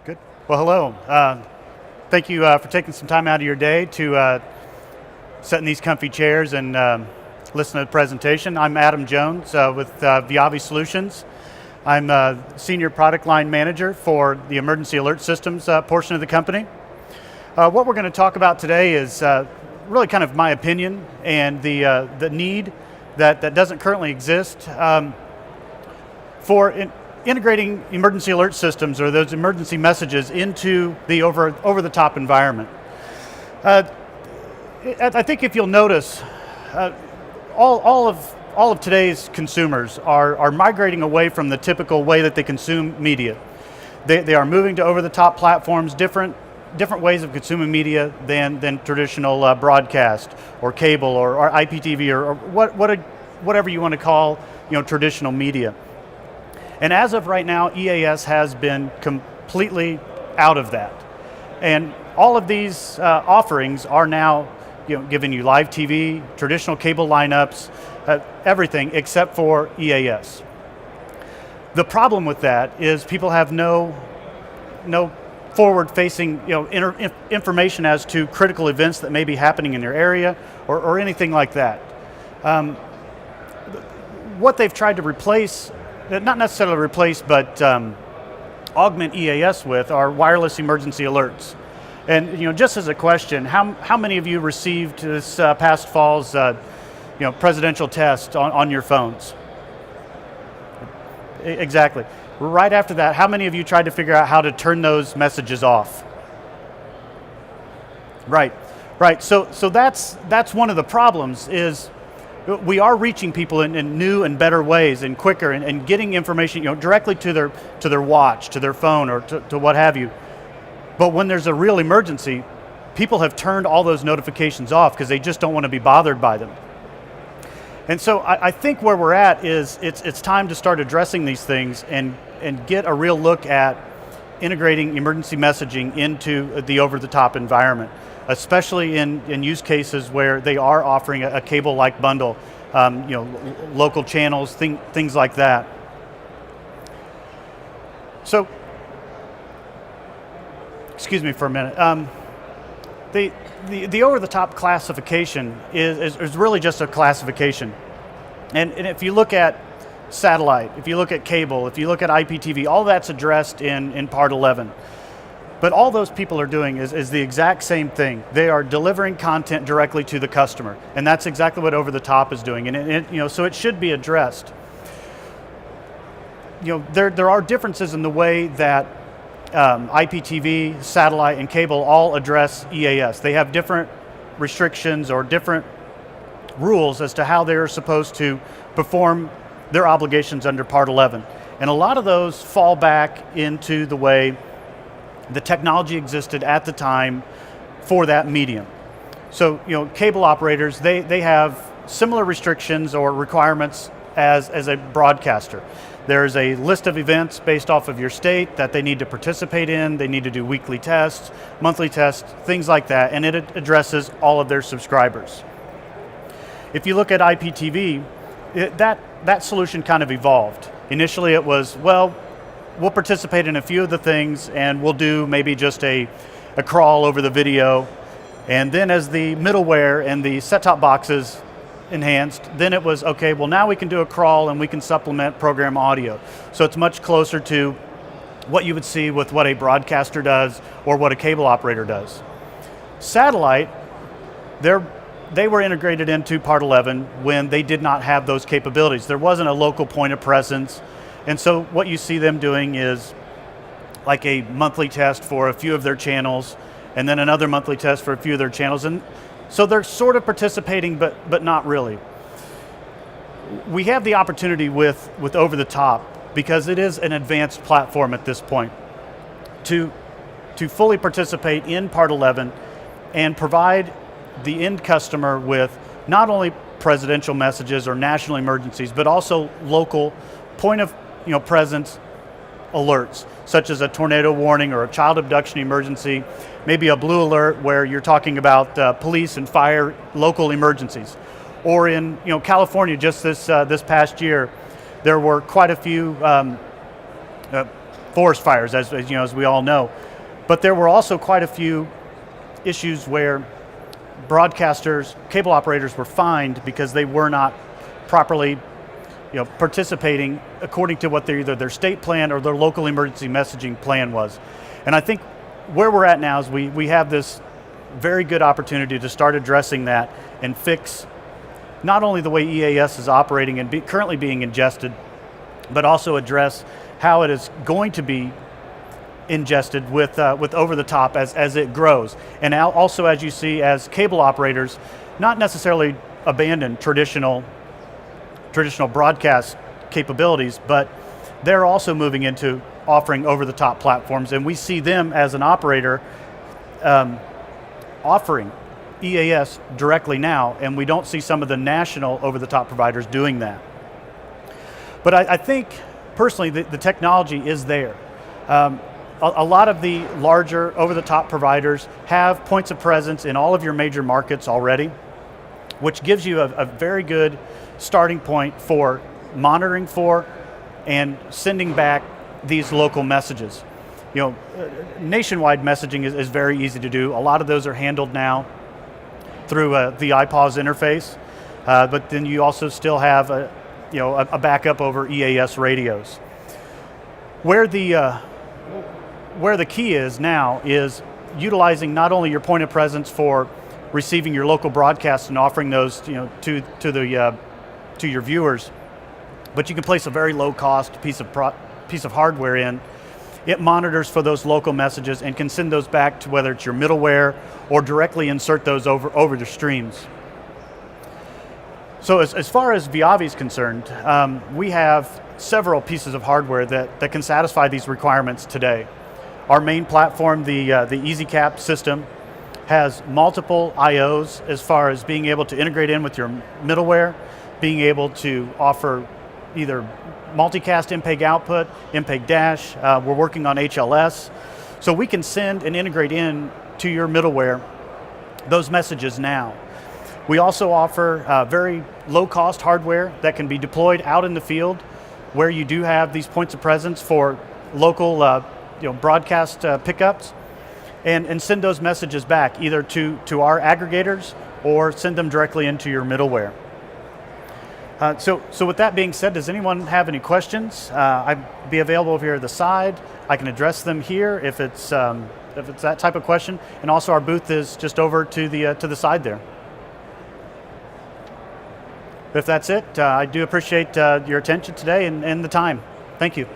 Good. Well, hello. Thank you for taking some time out of your day to sit in these comfy chairs and listen to the presentation. I'm Adam Jones with Viavi Solutions. I'm Senior Product Line Manager for the Emergency Alert Systems portion of the company. What we're going to talk about today is really kind of my opinion and the need that doesn't currently exist for integrating emergency alert systems or those emergency messages into the over-the-top environment. I think if you'll notice, all of today's consumers are migrating away from the typical way that they consume media. They are moving to over-the-top platforms, different ways of consuming media than traditional broadcast or cable or IPTV or whatever you want to call traditional media. And as of right now, EAS has been completely out of that. And all of these offerings are now giving you live TV, traditional cable lineups, everything except for EAS. The problem with that is people have no forward-facing information as to critical events that may be happening in their area or anything like that. What they've tried to replace, not necessarily replace, but augment EAS with are wireless emergency alerts. And just as a question, how many of you received this past fall's presidential test on your phones? Exactly. Right after that, how many of you tried to figure out how to turn those messages off? Right. So that's one of the problems is we are reaching people in new and better ways and quicker and getting information directly to their watch, to their phone, or to what have you. But when there's a real emergency, people have turned all those notifications off because they just don't want to be bothered by them. And so I think where we're at is it's time to start addressing these things and get a real look at integrating emergency messaging into the over-the-top environment, especially in use cases where they are offering a cable-like bundle, local channels, things like that. So, excuse me for a minute. The over-the-top classification is really just a classification. And if you look at satellite, if you look at cable, if you look at IPTV, all that's addressed in Part 11. But all those people are doing is the exact same thing. They are delivering content directly to the customer, and that's exactly what over-the-top is doing. And so it should be addressed. There are differences in the way that IPTV, satellite, and cable all address EAS. They have different restrictions or different rules as to how they're supposed to perform their obligations under Part 11. And a lot of those fall back into the way the technology existed at the time for that medium. So, cable operators, they have similar restrictions or requirements as a broadcaster. There's a list of events based off of your state that they need to participate in. They need to do weekly tests, monthly tests, things like that, and it addresses all of their subscribers. If you look at IPTV, that solution kind of evolved. Initially it was, well, we'll participate in a few of the things and we'll do maybe just a crawl over the video. And then as the middleware and the set-top boxes enhanced, then it was, okay, well now we can do a crawl and we can supplement program audio. So it's much closer to what you would see with what a broadcaster does or what a cable operator does. Satellite, they were integrated into Part 11 when they did not have those capabilities. There wasn't a local point of presence. And so what you see them doing is like a monthly test for a few of their channels and then another monthly test for a few of their channels. And so they're sort of participating, but not really. We have the opportunity with over-the-top, because it is an advanced platform at this point, to fully participate in Part 11 and provide the end customer with not only presidential messages or national emergencies, but also local point of presence alerts, such as a tornado warning or a child abduction emergency, maybe a blue alert where you're talking about police and fire local emergencies. Or in California, just this past year, there were quite a few forest fires, as you know, as we all know. But there were also quite a few issues where broadcasters, cable operators were fined because they were not properly participating according to what either their state plan or their local emergency messaging plan was. And I think where we're at now is we have this very good opportunity to start addressing that and fix not only the way EAS is operating and currently being ingested, but also address how it is going to be ingested with over the top as it grows. And also, as you see, as cable operators not necessarily abandon traditional broadcast capabilities, but they're also moving into offering over-the-top platforms, and we see them as an operator offering EAS directly now, and we don't see some of the national over-the-top providers doing that. But I think, personally, the technology is there. A lot of the larger over-the-top providers have points of presence in all of your major markets already, which gives you a very good starting point for monitoring for and sending back these local messages. Nationwide messaging is very easy to do. A lot of those are handled now through the iPause interface, but then you also still have a backup over EAS radios. Where the key is now is utilizing not only your point of presence for receiving your local broadcasts and offering those to your viewers, but you can place a very low cost piece of hardware in. It monitors for those local messages and can send those back to whether it's your middleware or directly insert those over the streams. So as far as Viavi is concerned, we have several pieces of hardware that can satisfy these requirements today. Our main platform, the EasyCap system, has multiple IOs as far as being able to integrate in with your middleware, being able to offer either multicast MPEG output, MPEG dash, we're working on HLS. So we can send and integrate in to your middleware those messages now. We also offer very low cost hardware that can be deployed out in the field where you do have these points of presence for local broadcast pickups, and send those messages back either to our aggregators or send them directly into your middleware. So with that being said, does anyone have any questions? I'd be available over here at the side. I can address them here if it's that type of question. And also our booth is just over to the side there. If that's it, I do appreciate your attention today and the time. Thank you.